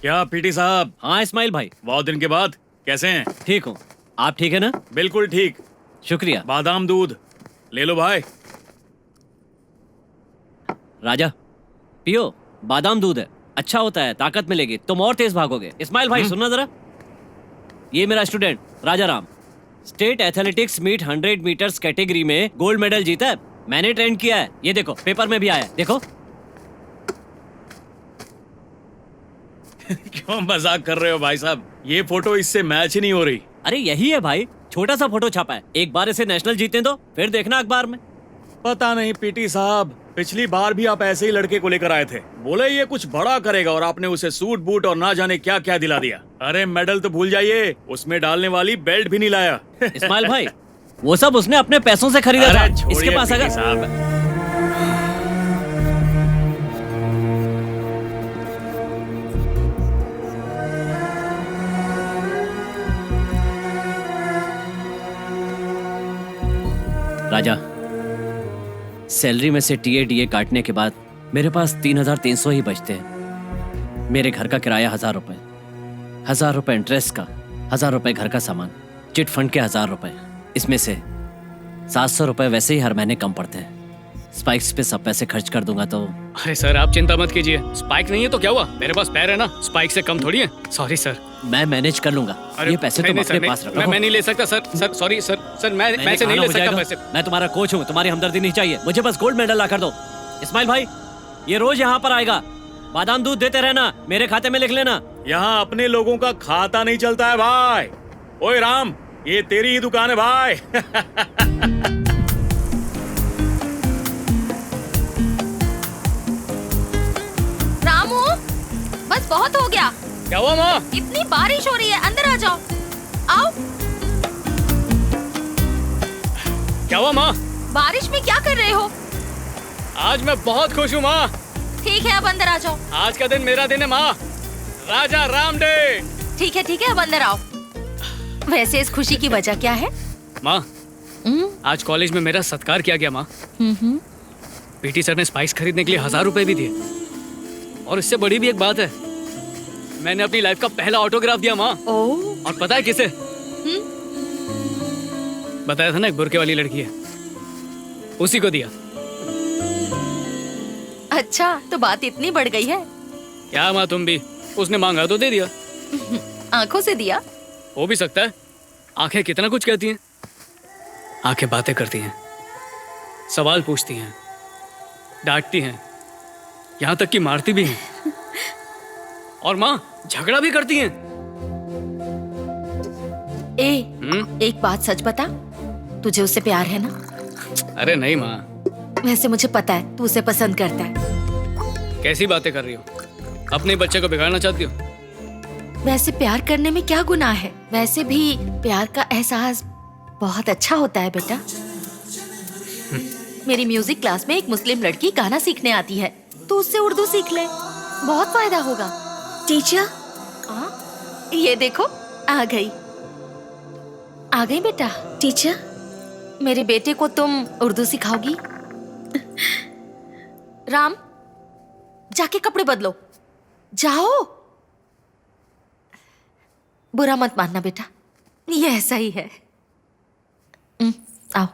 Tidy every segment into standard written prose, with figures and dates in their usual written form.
क्या पीटी साहब? हाँ इस्माइल भाई। बहुत दिन के बाद, कैसे हैं? ठीक हूँ, आप ठीक है ना? बिल्कुल ठीक। शुक्रिया। बादाम दूध ले लो भाई। राजा पियो, बादाम दूध है, अच्छा होता है, ताकत मिलेगी, तुम और तेज भागोगे। इस्माइल भाई सुनना जरा, ये मेरा student Raja Ram state athletics meet 100 meters category में गोल्ड मेडल जीता है। मैंने ट्रेन किया है, ये देखो पेपर में भी आया है, देखो। क्यों मजाक कर रहे हो भाई साहब? ये फोटो इससे मैच ही नहीं हो रही। अरे यही है भाई, छोटा सा फोटो छापा है, एक बार इसे नेशनल जीतने दो, फिर देखना अखबार में। पता नहीं पीटी साहब, पिछली बार भी आप ऐसे ही लड़के को लेकर आए थे, बोले ये कुछ बड़ा करेगा और आपने उसे सूट बूट और ना जाने क्या क्या दिला दिया। अरे मेडल तो भूल जाइए, उसमें डालने वाली बेल्ट भी नहीं लाया। इस्माइल भाई वो सब उसने अपने पैसों से खरीदा था, इसके पास अगर साहब। राजा, सैलरी में से टीए काटने के बाद मेरे पास 3,300 ही बचते हैं। मेरे घर का किराया 1,000 रुपए, 1,000 रुपए इंटरेस्ट का, 1,000 रुपए घर का सामान, चिट फंड के 1,000 रुपए, इसमें से 700 रुपए वैसे ही हर महीने कम पड़ते हैं। स्पाइक्स पे सब पैसे खर्च कर दूंगा तो। अरे सर आप चिंता मत कीजिए, स्पाइक नहीं है तो क्या हुआ, मेरे पास पैर है ना, स्पाइक से कम थोड़ी है। सॉरी सर, मैं मैनेज कर लूंगा, ये पैसे तुम अपने पास रखो। मैं नहीं ले सकता sir, sir sorry sir, sir मैं पैसे नहीं ले सकता पैसे। मैं तुम्हारा कोच हूँ, तुम्हारी हमदर्दी नहीं चाहिए, मुझे बस गोल्ड मेडल ला कर दो। इस्माइल भाई ये रोज यहाँ पर आएगा, बादाम दूध देते रहना, मेरे खाते में लिख लेना। यहाँ अपने लोगों का खाता नहीं चलता है भाई। ओए राम, ये तेरी ही दुकान है भाई। रामू, बस बहुत हो गया। क्या हुआ माँ? इतनी बारिश हो रही है, अंदर आ जाओ। आओ। क्या हुआ माँ? बारिश में क्या कर रहे हो? आज मैं बहुत खुश हूँ माँ। ठीक है अब अंदर आ जाओ। आज का दिन मेरा दिन है माँ, राजा राम डे। ठीक है अब अंदर आओ। वैसे इस खुशी की वजह क्या है? माँ आज कॉलेज में मेरा सत्कार किया गया माँ। पीटी सर ने स्पाइक्स खरीदने के लिए 1,000 रुपए भी दिए, और इससे बड़ी भी एक बात है, मैंने अपनी लाइफ का पहला ऑटोग्राफ दिया माँ। और पता है किसे? बताया था ना, एक बुरके वाली लड़की है, उसी को दिया। अच्छा तो बात इतनी बढ़ गई है। क्या माँ तुम भी, उसने मांगा तो दे दिया। आंखों से दिया? हो भी सकता है, आंखें कितना कुछ कहती हैं। आंखें बातें करती हैं, सवाल पूछती हैं, डांटती हैं, यहाँ तक कि मारती भी हैं। और माँ झगड़ा भी करती हैं। एक बात सच बता, तुझे उससे प्यार है ना? अरे नहीं माँ। वैसे मुझे पता है तू उसे पसंद करता है। कैसी बातें कर रही हो, अपने बच्चे को बिगाड़ना चाहती हो? वैसे प्यार करने में क्या गुनाह है? वैसे भी प्यार का एहसास बहुत अच्छा होता है बेटा। मेरी म्यूजिक क्लास में एक मुस्लिम लड़की गाना सीखने आती है, तो उससे उर्दू सीख ले, बहुत फायदा होगा। टीचर ये देखो आ गई बेटा। टीचर मेरे बेटे को तुम उर्दू सिखाओगी? राम जाके कपड़े बदलो, जाओ। बुरा मत मानना बेटा, ये ऐसा ही है। आओ।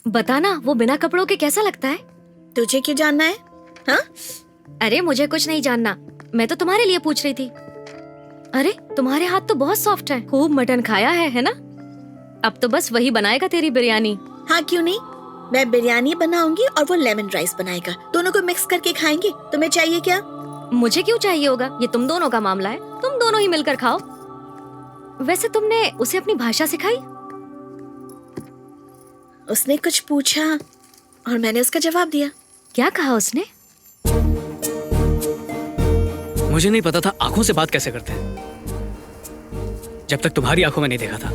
बताना वो बिना कपड़ों के कैसा लगता है? तुझे क्यों जानना है? हाँ? अरे मुझे कुछ नहीं जानना, मैं तो तुम्हारे लिए पूछ रही थी। अरे तुम्हारे हाथ तो बहुत सॉफ्ट है, खूब मटन खाया है ना? अब तो बस वही बनाएगा तेरी बिरयानी। हाँ क्यों नहीं, मैं बिरयानी बनाऊंगी और वो लेमन राइस बनाएगा, दोनों को मिक्स करके खाएंगे। तुम्हें चाहिए क्या? मुझे क्यों चाहिए होगा, ये तुम दोनों का मामला है, तुम दोनों ही मिलकर खाओ। वैसे तुमने उसे अपनी भाषा सिखाई? उसने कुछ पूछा और मैंने उसका जवाब दिया। क्या कहा उसने? मुझे नहीं पता था आंखों से बात कैसे करते हैं, जब तक तुम्हारी आंखों में नहीं देखा था।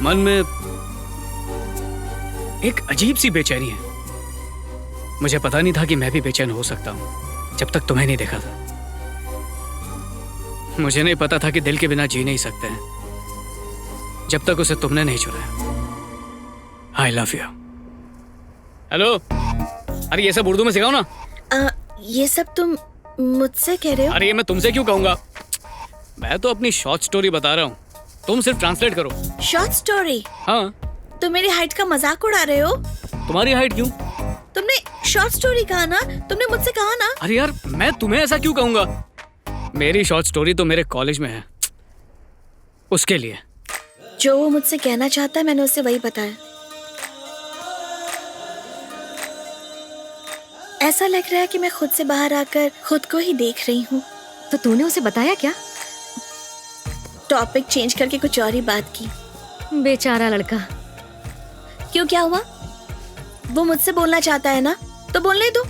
मन में एक अजीब सी बेचैनी है। मुझे पता नहीं था कि मैं भी बेचैन हो सकता हूं, जब तक तुम्हें नहीं देखा था। मुझे नहीं पता था कि दिल के बिना जी नहीं सकते हैं, जब तक उसे तुमने नहीं चुराया। I love you. हेलो, अरे ये सब उर्दू में सिखाओ ना। ये सब तुम मुझसे कह रहे हो? अरे ये मैं तुमसे क्यों कहूंगा, मैं तो अपनी शॉर्ट स्टोरी बता रहा हूँ, तुम सिर्फ ट्रांसलेट करो। Short story? हाँ। तुम मेरी हाइट का मजाक उड़ा रहे हो? तुम्हारी हाइट क्यों? तुमने शॉर्ट स्टोरी कहा ना, तुमने मुझसे कहा ना। अरे यार मैं तुम्हें ऐसा क्यों कहूंगा, मेरी शॉर्ट स्टोरी तो मेरे कॉलेज में है, उसके लिए। जो वो मुझसे कहना चाहता है मैंने उसे वही बताया। ऐसा लग रहा है कि मैं खुद से बाहर आकर खुद को ही देख रही हूँ। तो तूने उसे बताया क्या? टॉपिक चेंज करके कुछ और ही बात की। बेचारा लड़का। क्यों, क्या हुआ? वो मुझसे बोलना चाहता है ना, तो बोलने दो।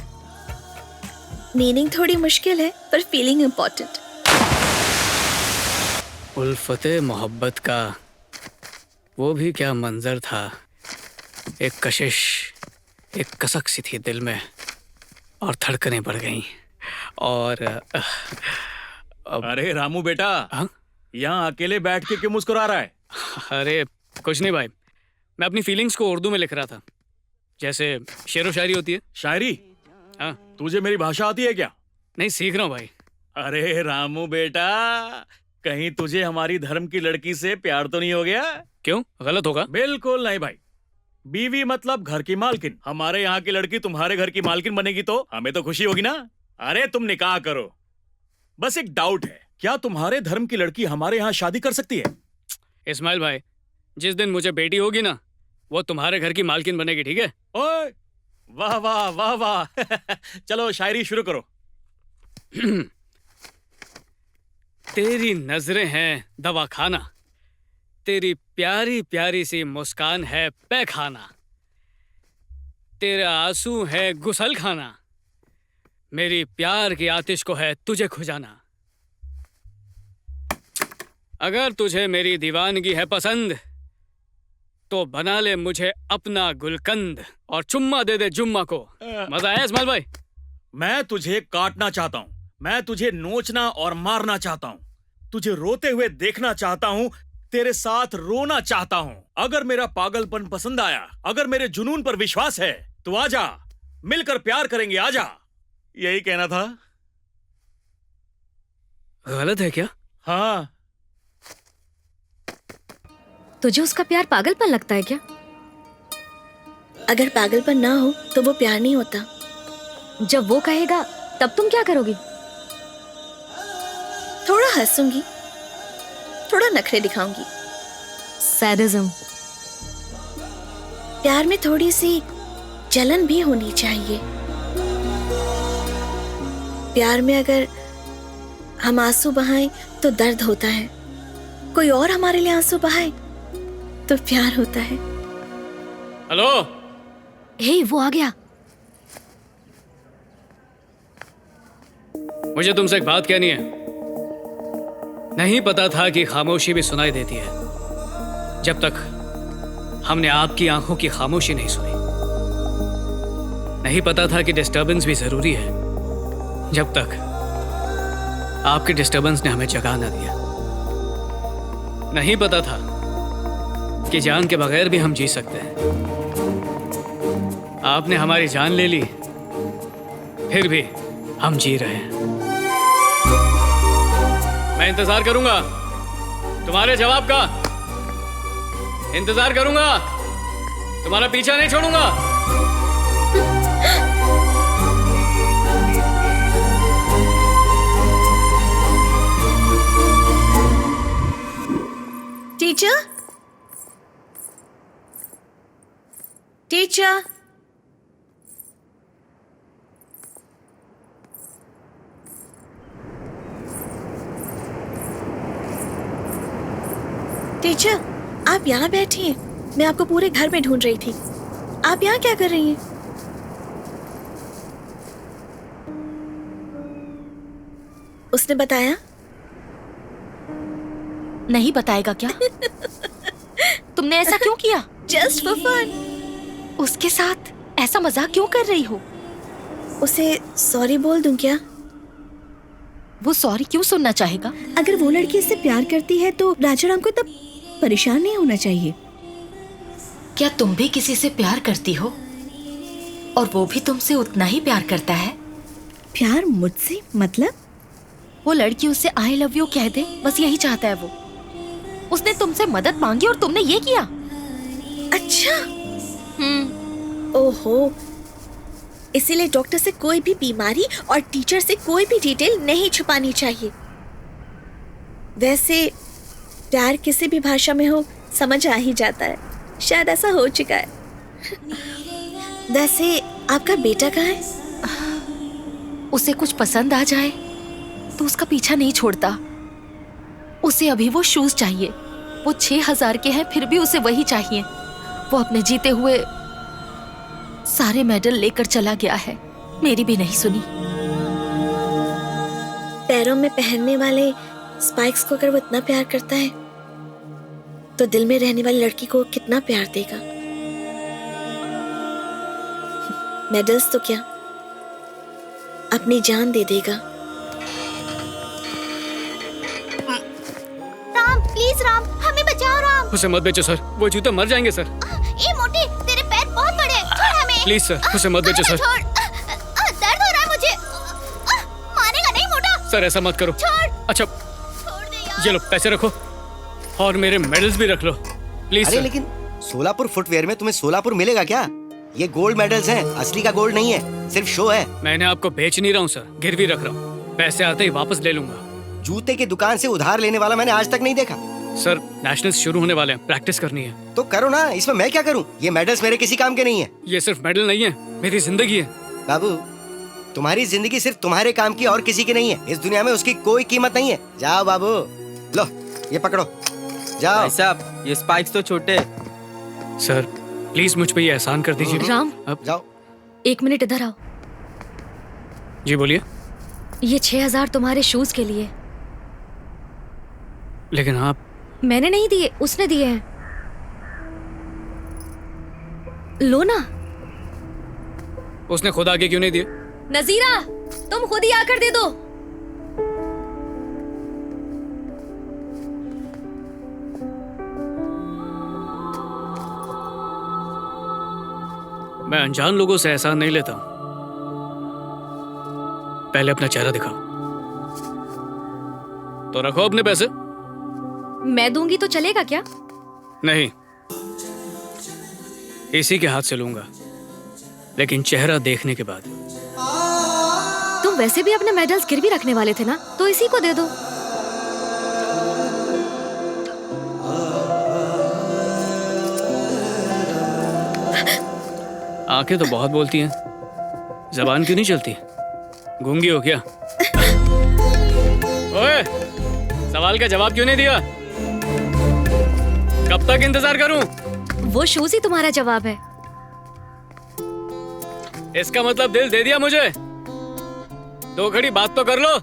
मीनिंग थोड़ी मुश्किल है पर फीलिंग इम्पोर्टेंट। उल्फते मोहब्बत का वो भी क्या मंजर था, एक कशिश, एक कसक सी थी दिल में और धड़कनें बढ़ गईं। और अरे रामू बेटा, हाँ? यहाँ अकेले बैठ के क्यों मुस्कुरा रहा है? अरे कुछ नहीं भाई, मैं अपनी फीलिंग्स को उर्दू में लिख रहा था, जैसे शेरो शायरी होती है। शायरी? हाँ। तुझे मेरी भाषा आती है क्या? नहीं, सीख रहा हूँ भाई। अरे रामू बेटा, कहीं तुझे हमारी धर्म की लड़की से प्यार तो नहीं हो गया? क्यों, गलत होगा? बिल्कुल नहीं भाई, बीवी मतलब घर की मालकिन। हमारे यहाँ की लड़की तुम्हारे घर की मालकिन बनेगी तो हमें तो खुशी होगी ना। अरे तुम निकाह करो। बस एक डाउट है, क्या तुम्हारे धर्म की लड़की हमारे यहाँ शादी कर सकती है? इस्माइल भाई, जिस दिन मुझे बेटी होगी ना, वो तुम्हारे घर की मालकिन बनेगी, ठीक है? ओए, वाह वाह वाह वाह। चलो शायरी शुरू करो। तेरी नजरें हैं दवा खाना, तेरी प्यारी प्यारी सी मुस्कान है पैखाना, तेरा आंसू है गुसल खाना, मेरी प्यार की आतिश को है तुझे खुजाना। अगर तुझे मेरी दीवानगी है पसंद तो बना ले मुझे अपना गुलकंद और चुम्मा दे दे जुम्मा को। मजा आया इस्माइल भाई? मैं तुझे काटना चाहता हूँ, मैं तुझे नोचना और मारना चाहता हूँ, तुझे रोते हुए देखना चाहता हूँ, तेरे साथ रोना चाहता हूँ। अगर मेरा पागलपन पसंद आया, अगर मेरे जुनून पर विश्वास है तो आजा, मिलकर प्यार करेंगे, आजा। यही कहना था। गलत है क्या? हाँ। तुझे उसका प्यार पागलपन लगता है क्या? अगर पागलपन ना हो तो वो प्यार नहीं होता। जब वो कहेगा तब तुम क्या करोगी? थोड़ा हंसूंगी, थोड़ा नखरे दिखाऊंगी। सैडिज्म। प्यार में थोड़ी सी जलन भी होनी चाहिए। प्यार में अगर हम आंसू बहाएं तो दर्द होता है, कोई और हमारे लिए आंसू बहाए तो प्यार होता है। हेलो, हे, वो आ गया। मुझे तुमसे एक बात कहनी है। नहीं पता था कि खामोशी भी सुनाई देती है जब तक हमने आपकी आंखों की खामोशी नहीं सुनी। नहीं पता था कि डिस्टर्बेंस भी जरूरी है जब तक आपके डिस्टर्बेंस ने हमें जगा ना दिया। नहीं पता था कि जान के बगैर भी हम जी सकते हैं। आपने हमारी जान ले ली, फिर भी हम जी रहे हैं। मैं इंतजार करूंगा तुम्हारे जवाब का, इंतजार करूंगा, तुम्हारा पीछा नहीं छोड़ूंगा। टीचर, टीचर, टीचर, आप यहाँ बैठिए। मैं आपको पूरे घर में ढूंढ रही थी। आप यहाँ क्या कर रही हैं? उसने बताया? नहीं बताएगा क्या? तुमने ऐसा क्यों किया? Just for fun. उसके साथ ऐसा मजाक क्यों कर रही हो? उसे सॉरी बोल दूं क्या? वो सॉरी क्यों सुनना चाहेगा? अगर वो लड़की इससे प्यार करती है तो राजाराम को तब परेशान नहीं होना चाहिए। क्या तुम भी किसी से प्यार करती हो और वो भी तुमसे उतना ही प्यार करता है? प्यार मुझसे मतलब? वो लड़की उससे आई लव यू कह दे, बस यही चाहता है वो। उसने तुमसे मदद मांगी और तुमने ये किया। अच्छा। ओहो, इसीलिए डॉक्टर से कोई भी बीमारी और टीचर से कोई भी डिटेल नहीं छुपानी चाहिए। वैसे प्यार किसी भी भाषा में हो समझ आ ही जाता है, शायद ऐसा हो चुका है। वैसे आपका बेटा कहाँ है? उसे कुछ पसंद आ जाए तो उसका पीछा नहीं छोड़ता। उसे अभी वो शूज चाहिए। वो 6000 के हैं, फिर भी उसे वही चाहिए। वो अपने जीते हुए सारे मेडल लेकर चला गया है, मेरी भी नहीं सुनी। पैरों में पहनने वाले स्पाइक्स को अगर वो इतना प्यार करता है तो दिल में रहने वाली लड़की को कितना प्यार देगा। मेडल्स तो क्या, अपनी जान दे देगा। राम प्लीज राम, हमें बचाओ राम। उसे मत बेचो सर, वो जूते मर जाएंगे सर। ए मोटी, तेरे पैर बहुत बड़े हैं, छोड़ हमें। प्लीज सर, उसे मत बेचो सर। छोड़, दर्द हो रहा है मुझे। मारेगा नहीं मोटा। सर ऐसा मत करो। छोड़। अच्छा छोड़ दे यार। ये लो पैसे रखो और मेरे मेडल्स भी रख लो प्लीज अरे सर। लेकिन सोलापुर फुटवेयर में तुम्हें सोलापुर मिलेगा क्या? ये गोल्ड मेडल्स हैं, असली का गोल्ड नहीं है, सिर्फ शो है। मैंने आपको बेच नहीं रहा हूँ सर, गिरवी रख रहा हूँ। पैसे आते ही वापस ले लूंगा। जूते की दुकान से उधार लेने वाला मैंने आज तक नहीं देखा। सर नेशनल्स शुरू होने वाले हैं, प्रैक्टिस करनी है। तो करो ना, इसमें मैं क्या करूं? ये मेडल्स मेरे किसी काम के नहीं है। ये सिर्फ मेडल नहीं है, मेरी जिंदगी है। बाबू, तुम्हारी जिंदगी सिर्फ तुम्हारे काम की और किसी की नहीं है। इस दुनिया में उसकी कोई कीमत नहीं है। जाओ बाबू, लो ये पकड़ो, जाओ। भाई साहब ये स्पाइक्स तो छोटे। सर प्लीज मुझ पे ये एहसान कर दीजिए। राम, अब जाओ। 1 मिनट इधर आओ। जी बोलिए। ये 6000 तुम्हारे शूज के लिए। लेकिन आप मैंने नहीं दिए, उसने दिए हैं। लो ना। उसने खुद आगे क्यों नहीं दिए? नजीरा, तुम खुद ही आकर दे दो। मैं अनजान लोगों से एहसान नहीं लेता हूं। पहले अपना चेहरा दिखाओ। तो रखो अपने पैसे। मैं दूंगी तो चलेगा क्या? नहीं, इसी के हाथ से लूंगा, लेकिन चेहरा देखने के बाद। तुम वैसे भी अपने मेडल्स गिरवी रखने वाले थे ना, तो इसी को दे दो। आंखें तो बहुत बोलती हैं, जबान क्यों नहीं चलती? गूंगी हो क्या? ओए, सवाल का जवाब क्यों नहीं दिया? कब तक इंतजार करूं? वो शूज ही तुम्हारा जवाब है। इसका मतलब दिल दे दिया मुझे? 2 घड़ी बात तो कर लो।